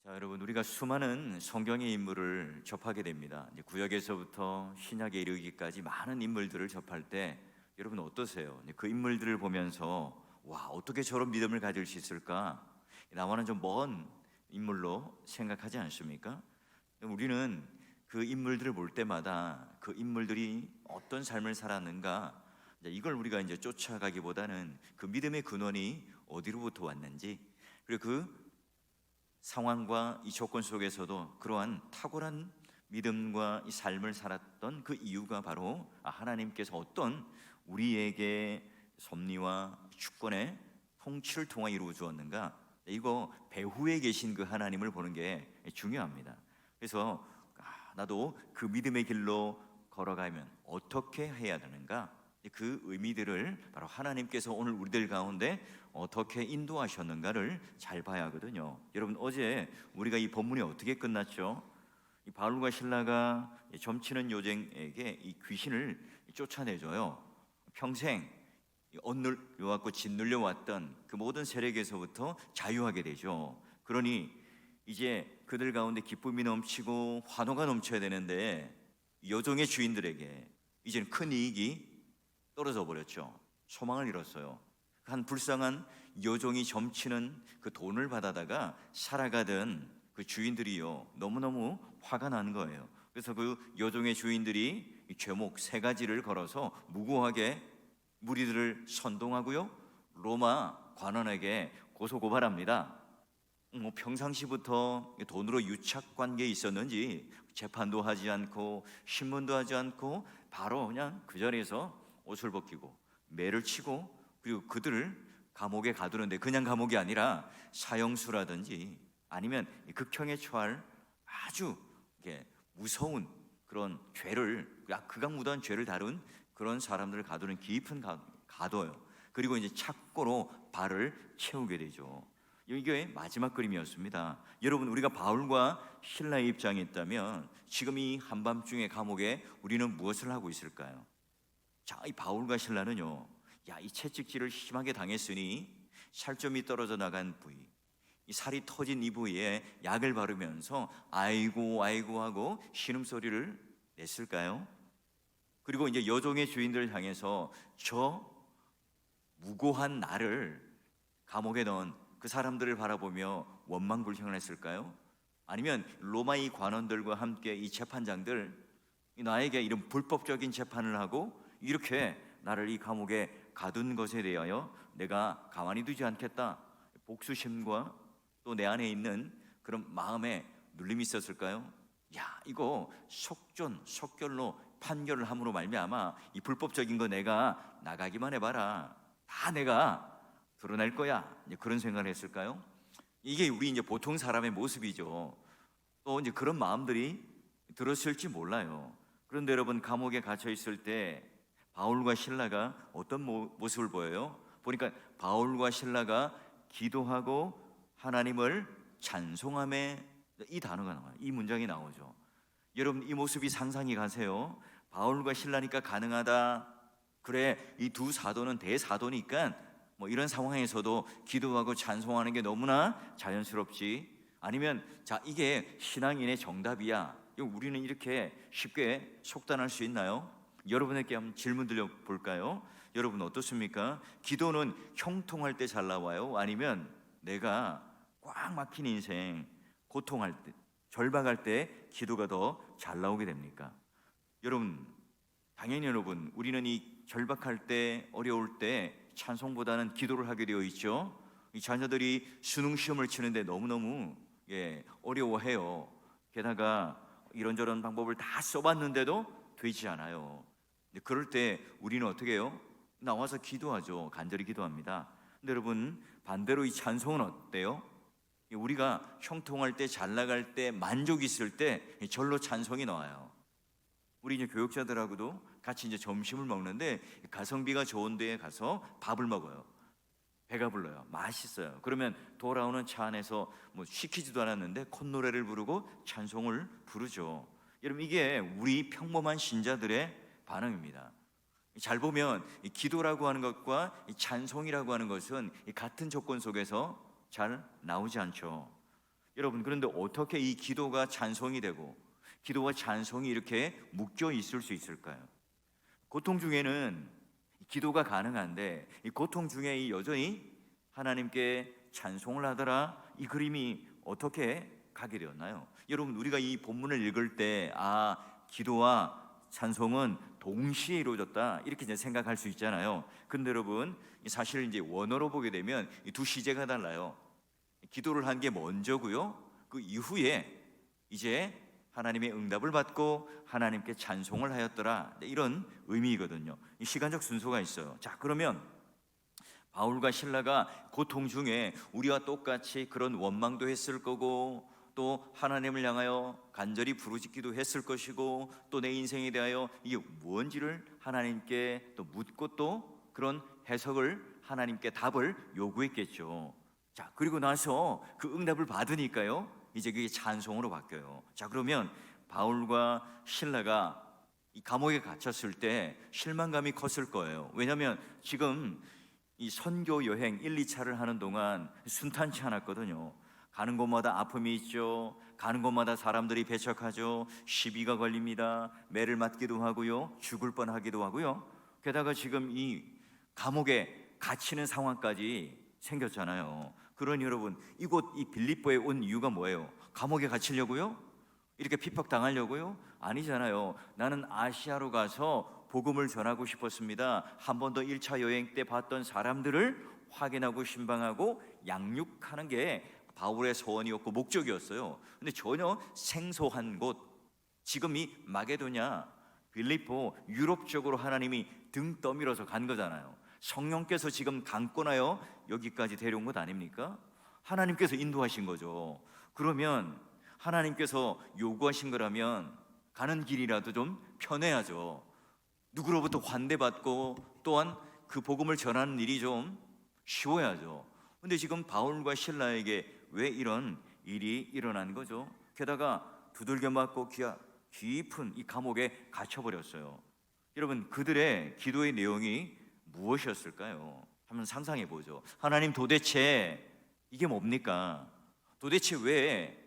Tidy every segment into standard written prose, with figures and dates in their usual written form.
자, 여러분, 우리가 수많은 성경의 인물을 접하게 됩니다. 이제 구약에서부터 신약에 이르기까지 많은 인물들을 접할 때 여러분 어떠세요? 그 인물들을 보면서 와, 어떻게 저런 믿음을 가질 수 있을까? 나와는 좀 먼 인물로 생각하지 않습니까? 우리는 그 인물들을 볼 때마다 그 인물들이 어떤 삶을 살았는가, 이걸 우리가 이제 쫓아가기보다는 그 믿음의 근원이 어디로부터 왔는지, 그리고 그 상황과 이 조건 속에서도 그러한 탁월한 믿음과 이 삶을 살았던 그 이유가 바로 하나님께서 어떤 우리에게 섭리와 주권의 통치를 통해 이루어 주었는가, 이거 배후에 계신 그 하나님을 보는 게 중요합니다. 그래서 나도 그 믿음의 길로 걸어가면 어떻게 해야 되는가, 그 의미들을 바로 하나님께서 오늘 우리들 가운데 어떻게 인도하셨는가를 잘 봐야 하거든요. 여러분, 어제 우리가 이 본문이 어떻게 끝났죠? 이 바울과 실라가 점치는 요정에게 이 귀신을 쫓아내줘요. 평생 얻누려왔고 짓눌려 왔던 그 모든 세력에서부터 자유하게 되죠. 그러니 이제 그들 가운데 기쁨이 넘치고 환호가 넘쳐야 되는데 요정의 주인들에게 이제는 큰 이익이 떨어져 버렸죠. 소망을 잃었어요. 한 불쌍한 여종이 점치는 그 돈을 받아다가 살아가던 그 주인들이요, 너무너무 화가 나는 거예요. 그래서 그 여종의 주인들이 죄목 세 가지를 걸어서 무고하게 무리들을 선동하고요, 로마 관원에게 고소고발합니다. 평상시부터 돈으로 유착 관계에 있었는지 재판도 하지 않고 신문도 하지 않고 바로 그냥 그 자리에서 옷을 벗기고 매를 치고, 그리고 그들을 감옥에 가두는데 그냥 감옥이 아니라 사형수라든지 아니면 극형에 처할 아주 무서운 그런 죄를, 극악무도한 죄를 다룬 그런 사람들을 가두는 깊은 가둬요. 그리고 이제 착고로 발을 채우게 되죠. 이게 마지막 그림이었습니다. 여러분, 우리가 바울과 실라의 입장에 있다면 지금 이 한밤중의 감옥에 우리는 무엇을 하고 있을까요? 자, 이 바울과 실라는요, 이 채찍질을 심하게 당했으니 살점이 떨어져 나간 부위, 이 살이 터진 이 부위에 약을 바르면서 아이고 아이고 하고 신음소리를 냈을까요? 그리고 이제 여종의 주인들을 향해서 저 무고한 나를 감옥에 넣은 그 사람들을 바라보며 원망불평을 했을까요? 아니면 로마의 관원들과 함께 이 재판장들, 나에게 이런 불법적인 재판을 하고 이렇게 나를 이 감옥에 가둔 것에 대하여 내가 가만히 두지 않겠다, 복수심과 또 내 안에 있는 그런 마음에 눌림이 있었을까요? 이거 속결로 판결을 함으로 말미암아 이 불법적인 거 내가 나가기만 해봐라, 다 내가 드러낼 거야, 그런 생각을 했을까요? 이게 우리 이제 보통 사람의 모습이죠. 또 이제 그런 마음들이 들었을지 몰라요. 그런데 여러분, 감옥에 갇혀 있을 때 바울과 실라가 어떤 모습을 보여요? 보니까 바울과 실라가 기도하고 하나님을 찬송함에, 이 단어가 나와요. 이 문장이 나오죠. 여러분, 이 모습이 상상이 가세요? 바울과 실라니까 가능하다. 그래, 이 두 사도는 대사도니까 이런 상황에서도 기도하고 찬송하는 게 너무나 자연스럽지. 아니면 이게 신앙인의 정답이야, 우리는 이렇게 쉽게 속단할 수 있나요? 여러분에게 한번 질문 드려볼까요? 여러분 어떻습니까? 기도는 형통할 때 잘 나와요? 아니면 내가 꽉 막힌 인생, 고통할 때, 절박할 때 기도가 더 잘 나오게 됩니까? 여러분, 당연히 여러분, 우리는 이 절박할 때, 어려울 때 찬송보다는 기도를 하게 되어 있죠. 이 자녀들이 수능 시험을 치는데 너무너무 어려워해요. 게다가 이런저런 방법을 다 써봤는데도 되지 않아요. 그럴 때 우리는 어떻게 해요? 나와서 기도하죠. 간절히 기도합니다. 근데 여러분, 반대로 이 찬송은 어때요? 우리가 형통할 때, 잘 나갈 때, 만족이 있을 때 절로 찬송이 나와요. 우리 이제 교육자들하고도 같이 이제 점심을 먹는데 가성비가 좋은 데에 가서 밥을 먹어요. 배가 불러요. 맛있어요. 그러면 돌아오는 차 안에서 시키지도 않았는데 콧노래를 부르고 찬송을 부르죠. 여러분, 이게 우리 평범한 신자들의 반응입니다. 잘 보면 이 기도라고 하는 것과 이 찬송이라고 하는 것은 같은 조건 속에서 잘 나오지 않죠. 여러분, 그런데 어떻게 이 기도가 찬송이 되고 기도와 찬송이 이렇게 묶여 있을 수 있을까요? 고통 중에는 기도가 가능한데 이 고통 중에 이 여전히 하나님께 찬송을 하더라, 이 그림이 어떻게 가게 되었나요? 여러분, 우리가 이 본문을 읽을 때 기도와 찬송은 동시에 이루어졌다, 이렇게 이제 생각할 수 있잖아요. 근데 여러분, 사실 이제 원어로 보게 되면 이 두 시제가 달라요. 기도를 한 게 먼저고요, 그 이후에 이제 하나님의 응답을 받고 하나님께 찬송을 하였더라, 이런 의미이거든요. 이 시간적 순서가 있어요. 자, 그러면 바울과 실라가 고통 중에 우리와 똑같이 그런 원망도 했을 거고, 또 하나님을 향하여 간절히 부르짖기도 했을 것이고, 또 내 인생에 대하여 이게 뭔지를 하나님께 또 묻고, 또 그런 해석을 하나님께 답을 요구했겠죠. 자, 그리고 나서 그 응답을 받으니까요, 이제 그게 찬송으로 바뀌어요. 자, 그러면 바울과 실라가 이 감옥에 갇혔을 때 실망감이 컸을 거예요. 왜냐하면 지금 이 선교 여행 1, 2차를 하는 동안 순탄치 않았거든요. 가는 곳마다 아픔이 있죠. 가는 곳마다 사람들이 배척하죠. 시비가 걸립니다. 매를 맞기도 하고요, 죽을 뻔하기도 하고요. 게다가 지금 이 감옥에 갇히는 상황까지 생겼잖아요. 그러니 여러분, 이곳 이 빌립보에 온 이유가 뭐예요? 감옥에 갇히려고요? 이렇게 핍박당하려고요? 아니잖아요. 나는 아시아로 가서 복음을 전하고 싶었습니다. 한 번 더 1차 여행 때 봤던 사람들을 확인하고 신방하고 양육하는 게 바울의 소원이었고 목적이었어요. 근데 전혀 생소한 곳, 지금 이 마게도냐, 빌립보, 유럽 쪽으로 하나님이 등 떠밀어서 간 거잖아요. 성령께서 지금 강권하여 여기까지 데려온 것 아닙니까? 하나님께서 인도하신 거죠. 그러면 하나님께서 요구하신 거라면 가는 길이라도 좀 편해야죠. 누구로부터 환대받고 또한 그 복음을 전하는 일이 좀 쉬워야죠. 근데 지금 바울과 실라에게 왜 이런 일이 일어난 거죠? 게다가 두들겨 맞고 깊은 이 감옥에 갇혀버렸어요. 여러분, 그들의 기도의 내용이 무엇이었을까요? 한번 상상해 보죠. 하나님, 도대체 이게 뭡니까? 도대체 왜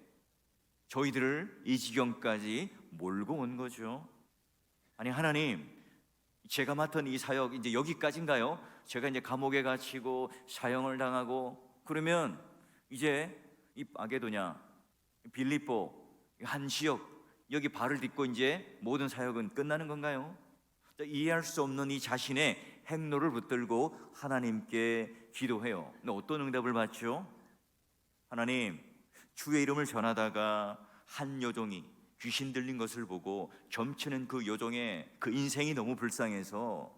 저희들을 이 지경까지 몰고 온 거죠? 아니, 하나님, 제가 맡은 이 사역 이제 여기까지인가요? 제가 이제 감옥에 갇히고 사형을 당하고 그러면 이제 이 마게도냐, 빌립보 한 지역 여기 발을 딛고 이제 모든 사역은 끝나는 건가요? 이해할 수 없는 이 자신의 행로를 붙들고 하나님께 기도해요. 근데 어떤 응답을 받죠? 하나님, 주의 이름을 전하다가 한 여종이 귀신 들린 것을 보고 점치는 그 여종의 그 인생이 너무 불쌍해서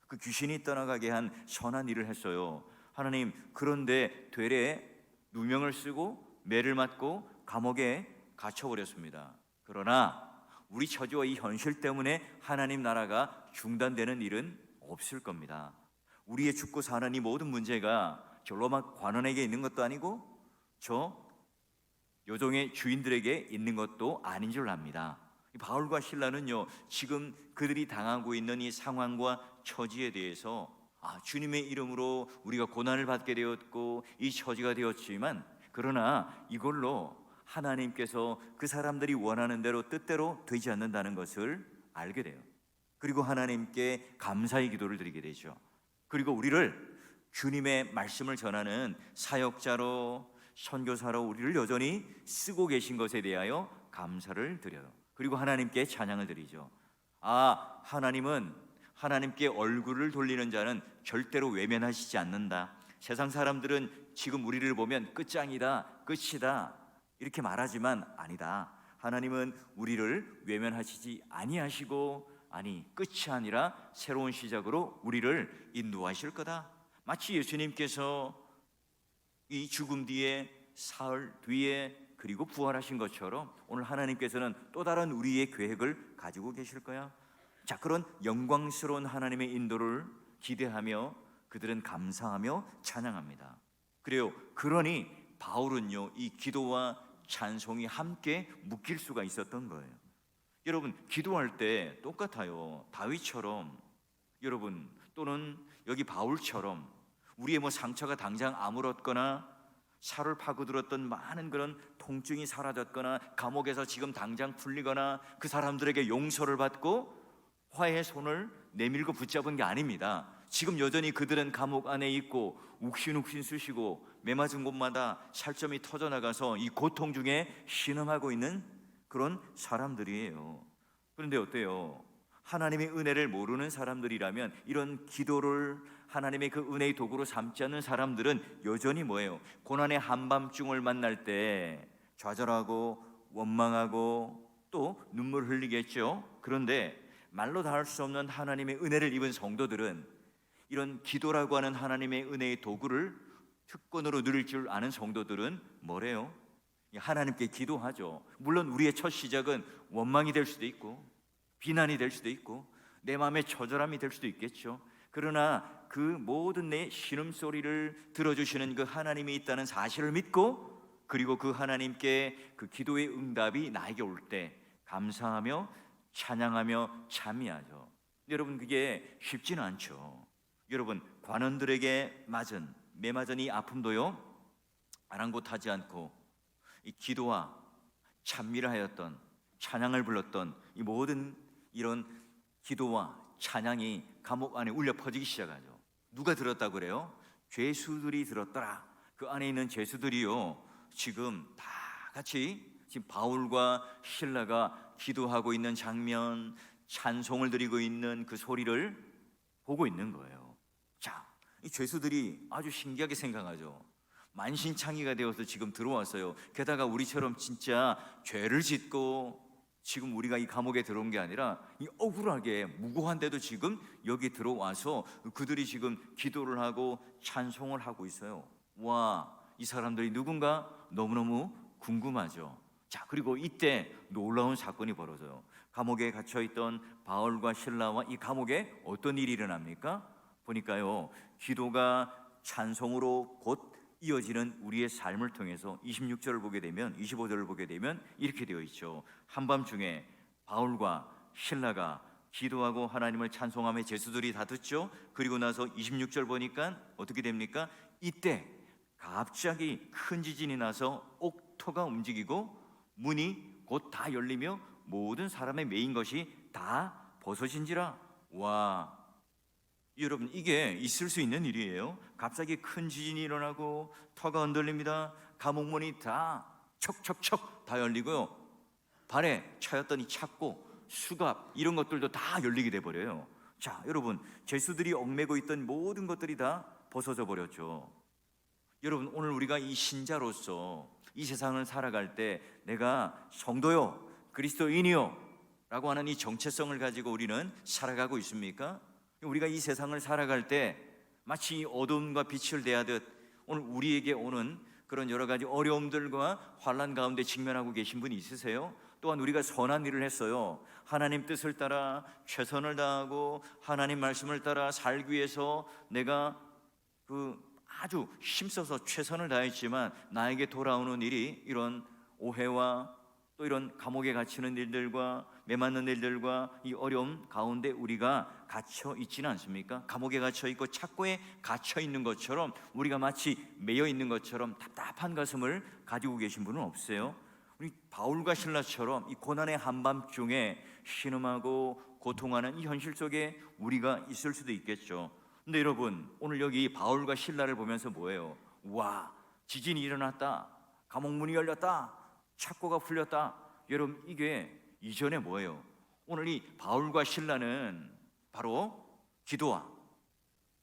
그 귀신이 떠나가게 한 선한 일을 했어요. 하나님, 그런데 되레 누명을 쓰고 매를 맞고 감옥에 갇혀버렸습니다. 그러나 우리 처지와 이 현실 때문에 하나님 나라가 중단되는 일은 없을 겁니다. 우리의 죽고 사는 이 모든 문제가 저 로마 관원에게 있는 것도 아니고 저 요종의 주인들에게 있는 것도 아닌 줄 압니다. 바울과 실라는요, 지금 그들이 당하고 있는 이 상황과 처지에 대해서 주님의 이름으로 우리가 고난을 받게 되었고 이 처지가 되었지만, 그러나 이걸로 하나님께서 그 사람들이 원하는 대로 뜻대로 되지 않는다는 것을 알게 돼요. 그리고 하나님께 감사의 기도를 드리게 되죠. 그리고 우리를 주님의 말씀을 전하는 사역자로, 선교사로 우리를 여전히 쓰고 계신 것에 대하여 감사를 드려요. 그리고 하나님께 찬양을 드리죠. 하나님은 하나님께 얼굴을 돌리는 자는 절대로 외면하시지 않는다. 세상 사람들은 지금 우리를 보면 끝장이다, 끝이다 이렇게 말하지만 아니다. 하나님은 우리를 외면하시지 아니하시고, 끝이 아니라 새로운 시작으로 우리를 인도하실 거다. 마치 예수님께서 이 죽음 뒤에 사흘 뒤에 그리고 부활하신 것처럼 오늘 하나님께서는 또 다른 우리의 계획을 가지고 계실 거야. 자, 그런 영광스러운 하나님의 인도를 기대하며 그들은 감사하며 찬양합니다. 그래요. 그러니 바울은요, 이 기도와 찬송이 함께 묶일 수가 있었던 거예요. 여러분, 기도할 때 똑같아요. 다윗처럼, 여러분, 또는 여기 바울처럼 우리의 상처가 당장 아물었거나 살을 파고들었던 많은 그런 통증이 사라졌거나 감옥에서 지금 당장 풀리거나 그 사람들에게 용서를 받고 화해의 손을 내밀고 붙잡은 게 아닙니다. 지금 여전히 그들은 감옥 안에 있고 욱신욱신 쑤시고 매맞은 곳마다 살점이 터져나가서 이 고통 중에 신음하고 있는 그런 사람들이에요. 그런데 어때요? 하나님의 은혜를 모르는 사람들이라면, 이런 기도를 하나님의 그 은혜의 도구로 삼지 않는 사람들은 여전히 뭐예요? 고난의 한밤중을 만날 때 좌절하고 원망하고 또 눈물 흘리겠죠. 그런데 말로 다 할 수 없는 하나님의 은혜를 입은 성도들은 이런 기도라고 하는 하나님의 은혜의 도구를 특권으로 누릴 줄 아는 성도들은 뭐래요? 하나님께 기도하죠. 물론 우리의 첫 시작은 원망이 될 수도 있고 비난이 될 수도 있고 내 마음의 처절함이 될 수도 있겠죠. 그러나 그 모든 내 신음소리를 들어주시는 그 하나님이 있다는 사실을 믿고, 그리고 그 하나님께 그 기도의 응답이 나에게 올 때 감사하며 찬양하며 찬미하죠. 여러분, 그게 쉽지는 않죠. 여러분, 관원들에게 매맞은 이 아픔도요 아랑곳하지 않고 이 기도와 찬미를 하였던, 찬양을 불렀던 이 모든 이런 기도와 찬양이 감옥 안에 울려 퍼지기 시작하죠. 누가 들었다고 그래요? 죄수들이 들었더라. 그 안에 있는 죄수들이요 지금 다 같이 지금 바울과 실라가 기도하고 있는 장면, 찬송을 드리고 있는 그 소리를 보고 있는 거예요. 자, 이 죄수들이 아주 신기하게 생각하죠. 만신창이가 되어서 지금 들어왔어요. 게다가 우리처럼 진짜 죄를 짓고 지금 우리가 이 감옥에 들어온 게 아니라 이 억울하게 무고한데도 지금 여기 들어와서 그들이 지금 기도를 하고 찬송을 하고 있어요. 와, 이 사람들이 누군가 너무너무 궁금하죠. 자, 그리고 이때 놀라운 사건이 벌어져요. 감옥에 갇혀있던 바울과 실라와 이 감옥에 어떤 일이 일어납니까? 보니까요, 기도가 찬송으로 곧 이어지는 우리의 삶을 통해서 26절을 보게 되면, 25절을 보게 되면 이렇게 되어 있죠. 한밤중에 바울과 실라가 기도하고 하나님을 찬송하며 죄수들이 다 듣죠. 그리고 나서 26절 보니까 어떻게 됩니까? 이때 갑자기 큰 지진이 나서 옥토가 움직이고 문이 곧 다 열리며 모든 사람의 메인 것이 다 벗어진지라. 와, 여러분, 이게 있을 수 있는 일이에요. 갑자기 큰 지진이 일어나고 터가 흔들립니다. 감옥문이 다 척척척 다 열리고요, 발에 차였던 이 착고, 수갑 이런 것들도 다 열리게 돼버려요. 자, 여러분, 죄수들이 얽매고 있던 모든 것들이 다 벗어져 버렸죠. 여러분, 오늘 우리가 이 신자로서 이 세상을 살아갈 때 내가 성도요, 그리스도인이요 라고 하는 이 정체성을 가지고 우리는 살아가고 있습니까? 우리가 이 세상을 살아갈 때 마치 어둠과 빛을 대하듯 오늘 우리에게 오는 그런 여러 가지 어려움들과 환난 가운데 직면하고 계신 분이 있으세요? 또한 우리가 선한 일을 했어요. 하나님 뜻을 따라 최선을 다하고 하나님 말씀을 따라 살기 위해서 내가 아주 힘써서 최선을 다했지만 나에게 돌아오는 일이 이런 오해와 또 이런 감옥에 갇히는 일들과 매맞는 일들과 이 어려움 가운데 우리가 갇혀 있지는 않습니까? 감옥에 갇혀 있고 착고에 갇혀 있는 것처럼, 우리가 마치 매여 있는 것처럼 답답한 가슴을 가지고 계신 분은 없어요? 우리 바울과 실라처럼 이 고난의 한밤중에 신음하고 고통하는 이 현실 속에 우리가 있을 수도 있겠죠. 근데 여러분, 오늘 여기 바울과 실라를 보면서 뭐예요? 와, 지진이 일어났다, 감옥문이 열렸다, 착고가 풀렸다. 여러분, 이게 이전에 뭐예요? 오늘 이 바울과 실라는 바로 기도와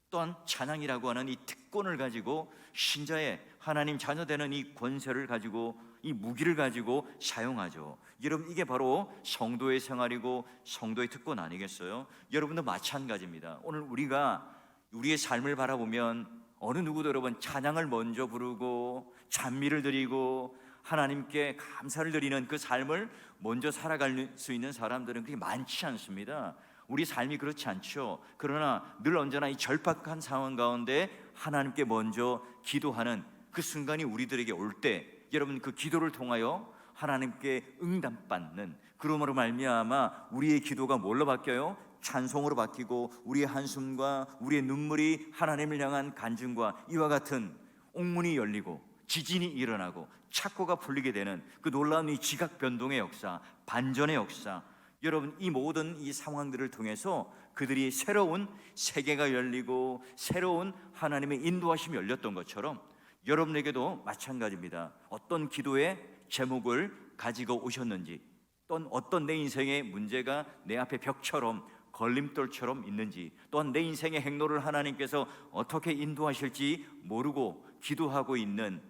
또한 찬양이라고 하는 이 특권을 가지고 신자의 하나님 자녀되는 이 권세를 가지고 이 무기를 가지고 사용하죠. 여러분, 이게 바로 성도의 생활이고 성도의 특권 아니겠어요? 여러분도 마찬가지입니다. 오늘 우리가 우리의 삶을 바라보면 어느 누구도 여러분 찬양을 먼저 부르고 찬미를 드리고 하나님께 감사를 드리는 그 삶을 먼저 살아갈 수 있는 사람들은 그렇게 많지 않습니다. 우리 삶이 그렇지 않죠. 그러나 늘 언제나 이 절박한 상황 가운데 하나님께 먼저 기도하는 그 순간이 우리들에게 올 때, 여러분, 그 기도를 통하여 하나님께 응답받는, 그러므로 말미암아 우리의 기도가 뭘로 바뀌어요? 찬송으로 바뀌고 우리의 한숨과 우리의 눈물이 하나님을 향한 간증과 이와 같은 옥문이 열리고 지진이 일어나고 착고가 풀리게 되는 그 놀라운 이 지각 변동의 역사, 반전의 역사, 여러분 이 모든 이 상황들을 통해서 그들이 새로운 세계가 열리고 새로운 하나님의 인도하심이 열렸던 것처럼 여러분에게도 마찬가지입니다. 어떤 기도의 제목을 가지고 오셨는지, 또는 어떤 내 인생의 문제가 내 앞에 벽처럼 걸림돌처럼 있는지, 또한 내 인생의 행로를 하나님께서 어떻게 인도하실지 모르고 기도하고 있는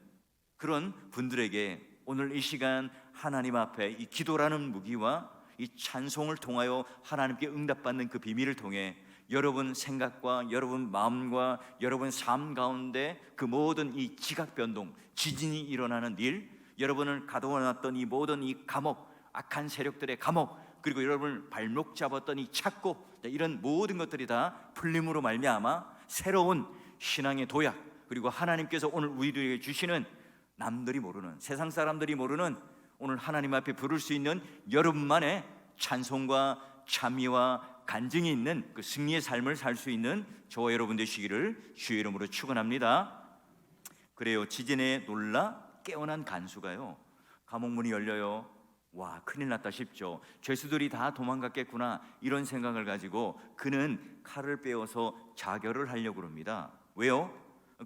그런 분들에게 오늘 이 시간 하나님 앞에 이 기도라는 무기와 이 찬송을 통하여 하나님께 응답받는 그 비밀을 통해 여러분 생각과 여러분 마음과 여러분 삶 가운데 그 모든 이 지각 변동, 지진이 일어나는 일, 여러분을 가둬놨던 이 모든 이 감옥, 악한 세력들의 감옥, 그리고 여러분을 발목 잡았던 이 착고, 이런 모든 것들이 다 풀림으로 말미암아 새로운 신앙의 도약, 그리고 하나님께서 오늘 우리들에게 주시는 남들이 모르는, 세상 사람들이 모르는 오늘 하나님 앞에 부를 수 있는 여러분만의 찬송과 참여와 간증이 있는 그 승리의 삶을 살 수 있는 저와 여러분 되시기를 주의 이름으로 축원합니다. 그래요, 지진에 놀라 깨어난 간수가요, 감옥문이 열려요. 와, 큰일 났다 싶죠. 죄수들이 다 도망갔겠구나, 이런 생각을 가지고 그는 칼을 빼어서 자결을 하려고 합니다. 왜요?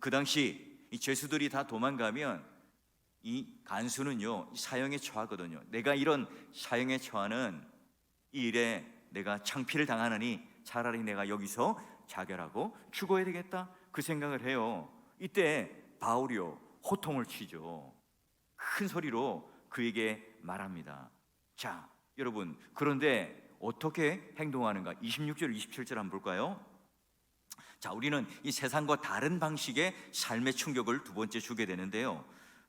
그 당시 이 죄수들이 다 도망가면 이 간수는요 사형에 처하거든요. 내가 이런 사형에 처하는 이 일에 내가 창피를 당하느니 차라리 내가 여기서 자결하고 죽어야 되겠다, 그 생각을 해요. 이때 바울이요 호통을 치죠. 큰 소리로 그에게 말합니다. 자, 여러분, 그런데 어떻게 행동하는가? 26절 27절 한번 볼까요? 자, 우리는 이 세상과 다른 방식의 삶의 충격을 두 번째 주게 되는데요,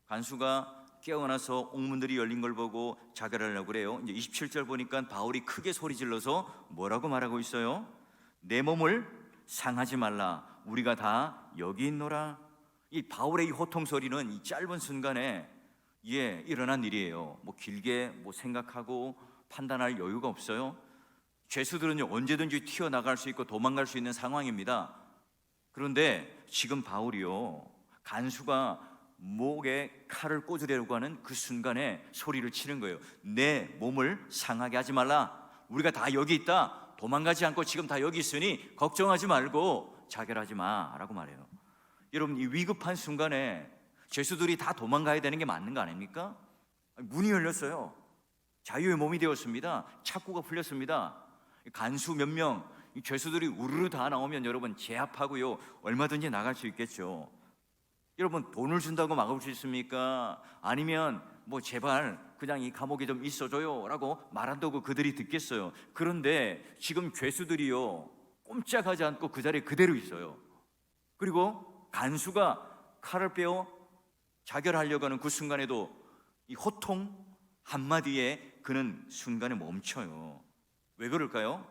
간수가 깨어나서 옥문들이 열린 걸 보고 자결하려고 그래요. 이제 27절 보니까 바울이 크게 소리 질러서 뭐라고 말하고 있어요? 내 몸을 상하지 말라, 우리가 다 여기 있노라. 이 바울의 이 호통 소리는 이 짧은 순간에 일어난 일이에요. 뭐 길게 뭐 생각하고 판단할 여유가 없어요. 죄수들은요 언제든지 튀어나갈 수 있고 도망갈 수 있는 상황입니다. 그런데 지금 바울이요 간수가 목에 칼을 꽂으려고 하는 그 순간에 소리를 치는 거예요. 내 몸을 상하게 하지 말라, 우리가 다 여기 있다, 도망가지 않고 지금 다 여기 있으니 걱정하지 말고 자결하지 마라고 말해요. 여러분, 이 위급한 순간에 죄수들이 다 도망가야 되는 게 맞는 거 아닙니까? 문이 열렸어요. 자유의 몸이 되었습니다. 착고가 풀렸습니다. 간수 몇 명, 죄수들이 우르르 다 나오면 여러분 제압하고요 얼마든지 나갈 수 있겠죠. 여러분, 돈을 준다고 막을 수 있습니까? 아니면 뭐 제발 그냥 이 감옥에 좀 있어줘요 라고 말한다고 그들이 듣겠어요? 그런데 지금 죄수들이요 꼼짝하지 않고 그 자리에 그대로 있어요. 그리고 간수가 칼을 빼어 자결하려고 하는 그 순간에도 이 호통 한마디에 그는 순간에 멈춰요. 왜 그럴까요?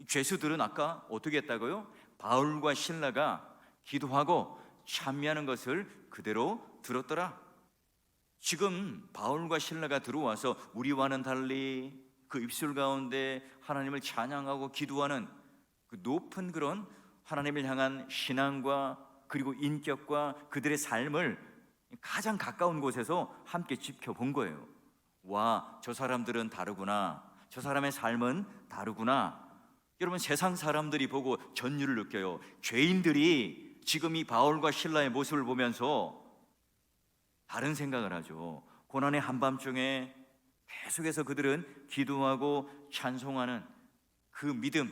죄수들은 아까 어떻게 했다고요? 바울과 실라가 기도하고 찬미하는 것을 그대로 들었더라. 지금 바울과 실라가 들어와서 우리와는 달리 그 입술 가운데 하나님을 찬양하고 기도하는 그 높은 그런 하나님을 향한 신앙과 그리고 인격과 그들의 삶을 가장 가까운 곳에서 함께 지켜본 거예요. 와, 저 사람들은 다르구나, 저 사람의 삶은 다르구나. 여러분, 세상 사람들이 보고 전율을 느껴요. 죄인들이 지금 이 바울과 실라의 모습을 보면서 다른 생각을 하죠. 고난의 한밤중에 계속해서 그들은 기도하고 찬송하는 그 믿음,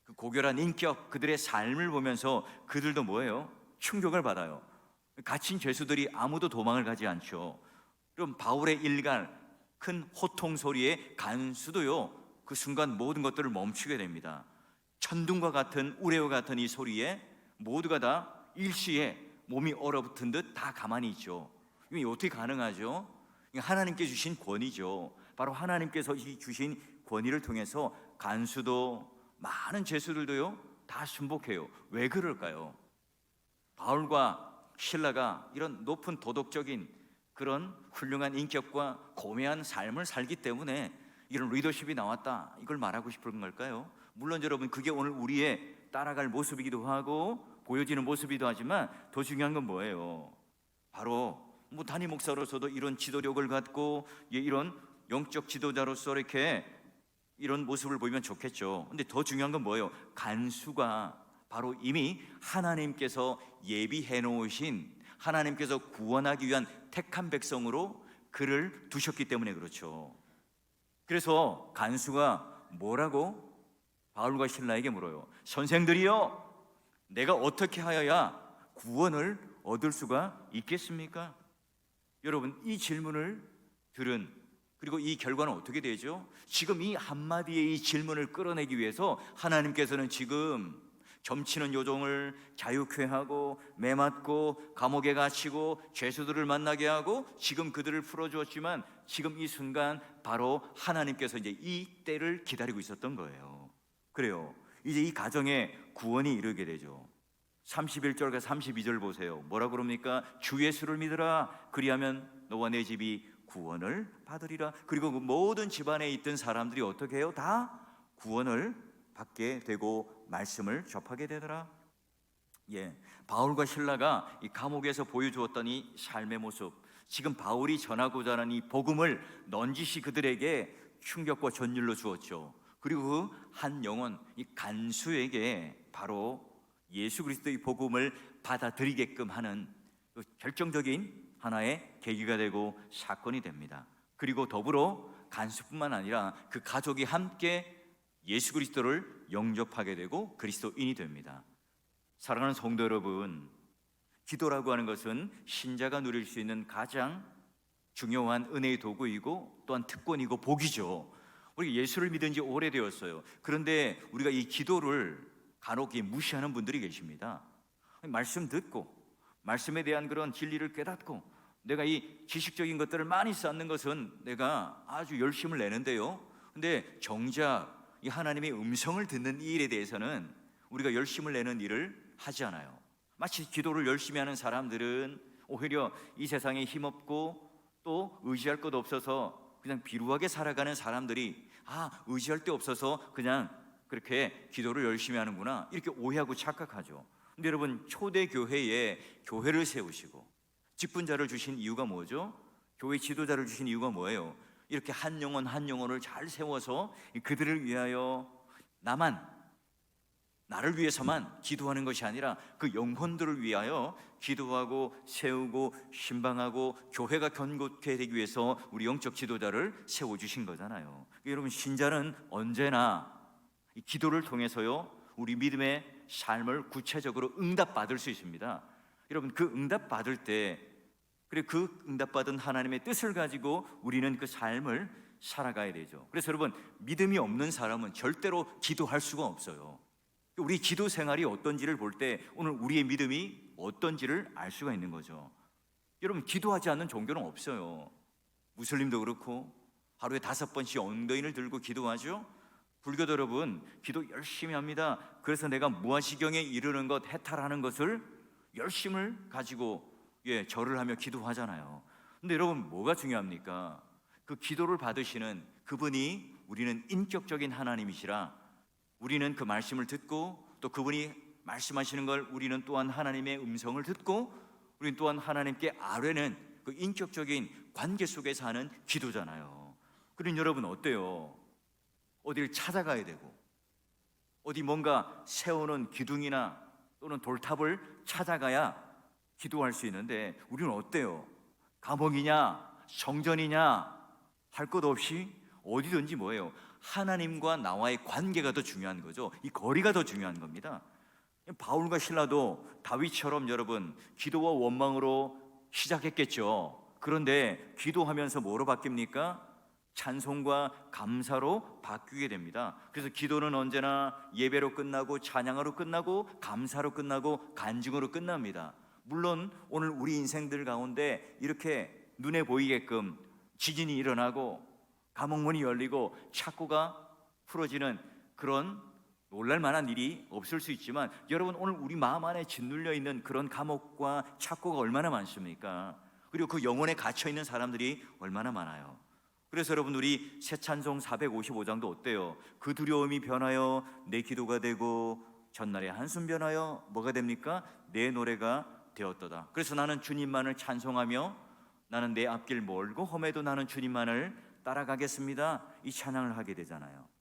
그 고결한 인격, 그들의 삶을 보면서 그들도 뭐예요? 충격을 받아요. 갇힌 죄수들이 아무도 도망을 가지 않죠. 그럼 바울의 일갈, 큰 호통 소리에 간수도요 그 순간 모든 것들을 멈추게 됩니다. 천둥과 같은 우레와 같은 이 소리에 모두가 다 일시에 몸이 얼어붙은 듯 다 가만히 있죠. 이게 어떻게 가능하죠? 하나님께 주신 권위죠. 바로 하나님께서 주신 권위를 통해서 간수도 많은 죄수들도요 다 순복해요. 왜 그럴까요? 바울과 실라가 이런 높은 도덕적인 그런 훌륭한 인격과 고매한 삶을 살기 때문에 이런 리더십이 나왔다, 이걸 말하고 싶은 걸까요? 물론 여러분, 그게 오늘 우리의 따라갈 모습이기도 하고 보여지는 모습이기도 하지만 더 중요한 건 뭐예요? 바로 뭐 담임 목사로서도 이런 지도력을 갖고 이런 영적 지도자로서 이렇게 이런 모습을 보이면 좋겠죠. 근데 더 중요한 건 뭐예요? 간수가 바로 이미 하나님께서 예비해 놓으신, 하나님께서 구원하기 위한 택한 백성으로 그를 두셨기 때문에 그렇죠. 그래서 간수가 뭐라고 바울과 실라에게 물어요. 선생들이여, 내가 어떻게 하여야 구원을 얻을 수가 있겠습니까? 여러분, 이 질문을 들은, 그리고 이 결과는 어떻게 되죠? 지금 이 한마디의 이 질문을 끌어내기 위해서 하나님께서는 지금 점치는 요종을 자유케 하고 매맞고 감옥에 갇히고 죄수들을 만나게 하고 지금 그들을 풀어주었지만 지금 이 순간 바로 하나님께서 이제 이 때를 기다리고 있었던 거예요. 그래요. 이제 이 가정에 구원이 이르게 되죠. 31절과 32절 보세요. 뭐라 그럽니까? 주 예수를 믿으라. 그리하면 너와 내 집이 구원을 받으리라. 그리고 그 모든 집안에 있던 사람들이 어떻게 해요? 다 구원을 받게 되고 말씀을 접하게 되더라. 바울과 실라가 이 감옥에서 보여주었던 이 삶의 모습, 지금 바울이 전하고자 하는 이 복음을 넌지시 그들에게 충격과 전율로 주었죠. 그리고 그 한 영혼, 이 간수에게 바로 예수 그리스도의 복음을 받아들이게끔 하는 그 결정적인 하나의 계기가 되고 사건이 됩니다. 그리고 더불어 간수뿐만 아니라 그 가족이 함께 예수 그리스도를 영접하게 되고 그리스도인이 됩니다. 사랑하는 성도 여러분, 기도라고 하는 것은 신자가 누릴 수 있는 가장 중요한 은혜의 도구이고 또한 특권이고 복이죠. 우리 예수를 믿은 지 오래되었어요. 그런데 우리가 이 기도를 간혹 무시하는 분들이 계십니다. 말씀 듣고 말씀에 대한 그런 진리를 깨닫고 내가 이 지식적인 것들을 많이 쌓는 것은 내가 아주 열심을 내는데요, 근데 정작 이 하나님의 음성을 듣는 이 일에 대해서는 우리가 열심을 내는 일을 하지 않아요. 마치 기도를 열심히 하는 사람들은 오히려 이 세상에 힘없고 또 의지할 것 없어서 그냥 비루하게 살아가는 사람들이 의지할 데 없어서 그냥 그렇게 기도를 열심히 하는구나, 이렇게 오해하고 착각하죠. 근데 여러분, 초대 교회에 교회를 세우시고 직분자를 주신 이유가 뭐죠? 교회 지도자를 주신 이유가 뭐예요? 이렇게 한 영혼 한 영혼을 잘 세워서 그들을 위하여 나를 위해서만 기도하는 것이 아니라 그 영혼들을 위하여 기도하고 세우고 신방하고 교회가 견고케 되기 위해서 우리 영적 지도자를 세워주신 거잖아요. 여러분, 신자는 언제나 이 기도를 통해서요 우리 믿음의 삶을 구체적으로 응답받을 수 있습니다. 여러분, 그 응답받을 때, 그리고 그 응답받은 하나님의 뜻을 가지고 우리는 그 삶을 살아가야 되죠. 그래서 여러분, 믿음이 없는 사람은 절대로 기도할 수가 없어요. 우리 기도 생활이 어떤지를 볼 때 오늘 우리의 믿음이 어떤지를 알 수가 있는 거죠. 여러분, 기도하지 않는 종교는 없어요. 무슬림도 그렇고 하루에 5번씩 언거인을 들고 기도하죠. 불교도 여러분 기도 열심히 합니다. 그래서 내가 무아시경에 이르는 것, 해탈하는 것을 열심을 가지고 절을 하며 기도하잖아요. 근데 여러분, 뭐가 중요합니까? 그 기도를 받으시는 그분이 우리는 인격적인 하나님이시라 우리는 그 말씀을 듣고 또 그분이 말씀하시는 걸 우리는 또한 하나님의 음성을 듣고 우리는 또한 하나님께 아뢰는 그 인격적인 관계 속에서 하는 기도잖아요. 그러니 여러분 어때요? 어디를 찾아가야 되고 어디 뭔가 세우는 기둥이나 또는 돌탑을 찾아가야 기도할 수 있는데 우리는 어때요? 감옥이냐 성전이냐 할 것 없이 어디든지 뭐예요? 하나님과 나와의 관계가 더 중요한 거죠. 이 거리가 더 중요한 겁니다. 바울과 실라도 다윗처럼 여러분 기도와 원망으로 시작했겠죠. 그런데 기도하면서 뭐로 바뀝니까? 찬송과 감사로 바뀌게 됩니다. 그래서 기도는 언제나 예배로 끝나고 찬양으로 끝나고 감사로 끝나고 간증으로 끝납니다. 물론 오늘 우리 인생들 가운데 이렇게 눈에 보이게끔 지진이 일어나고 감옥문이 열리고 착고가 풀어지는 그런 놀랄만한 일이 없을 수 있지만 여러분, 오늘 우리 마음 안에 짓눌려 있는 그런 감옥과 착고가 얼마나 많습니까? 그리고 그 영혼에 갇혀 있는 사람들이 얼마나 많아요. 그래서 여러분, 우리 새 찬송 455장도 어때요? 그 두려움이 변하여 내 기도가 되고 전날의 한숨 변하여 뭐가 됩니까? 내 노래가 되었도다. 그래서 나는 주님만을 찬송하며 나는 내 앞길 멀고 험해도 나는 주님만을 따라가겠습니다. 이 찬양을 하게 되잖아요.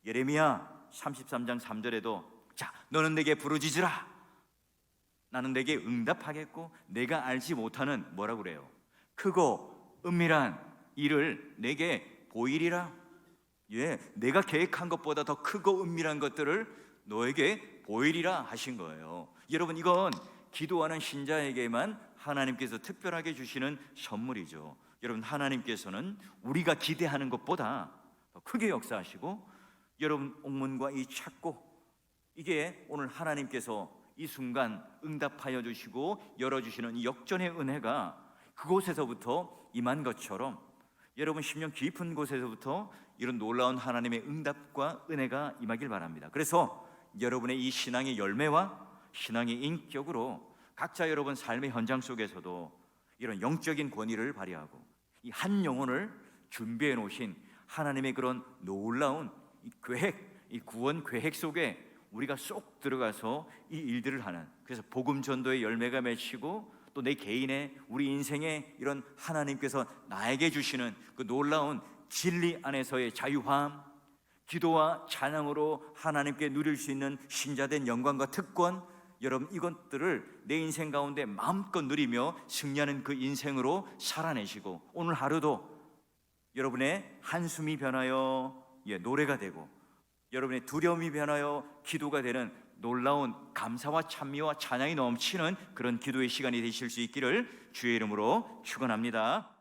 예레미야 33장 3절에도 자, 너는 내게 부르짖으라. 나는 내게 응답하겠고 내가 알지 못하는 뭐라고 그래요? 크고 은밀한 일을 내게 보이리라. 예, 내가 계획한 것보다 더 크고 은밀한 것들을 너에게 보이리라 하신 거예요. 여러분, 이건 기도하는 신자에게만 하나님께서 특별하게 주시는 선물이죠. 여러분, 하나님께서는 우리가 기대하는 것보다 더 크게 역사하시고 여러분 옥문과 이 찾고 이게 오늘 하나님께서 이 순간 응답하여 주시고 열어주시는 이 역전의 은혜가 그곳에서부터 임한 것처럼 여러분 심령 깊은 곳에서부터 이런 놀라운 하나님의 응답과 은혜가 임하길 바랍니다. 그래서 여러분의 이 신앙의 열매와 신앙의 인격으로 각자 여러분 삶의 현장 속에서도 이런 영적인 권위를 발휘하고 이 한 영혼을 준비해 놓으신 하나님의 그런 놀라운 이 계획, 이 구원 계획 속에 우리가 쏙 들어가서 이 일들을 하는, 그래서 복음 전도의 열매가 맺히고 또 내 개인의 우리 인생의 이런 하나님께서 나에게 주시는 그 놀라운 진리 안에서의 자유함, 기도와 찬양으로 하나님께 누릴 수 있는 신자된 영광과 특권, 여러분 이것들을 내 인생 가운데 마음껏 누리며 승리하는 그 인생으로 살아내시고 오늘 하루도 여러분의 한숨이 변하여 노래가 되고 여러분의 두려움이 변하여 기도가 되는 놀라운 감사와 찬미와 찬양이 넘치는 그런 기도의 시간이 되실 수 있기를 주의 이름으로 축원합니다.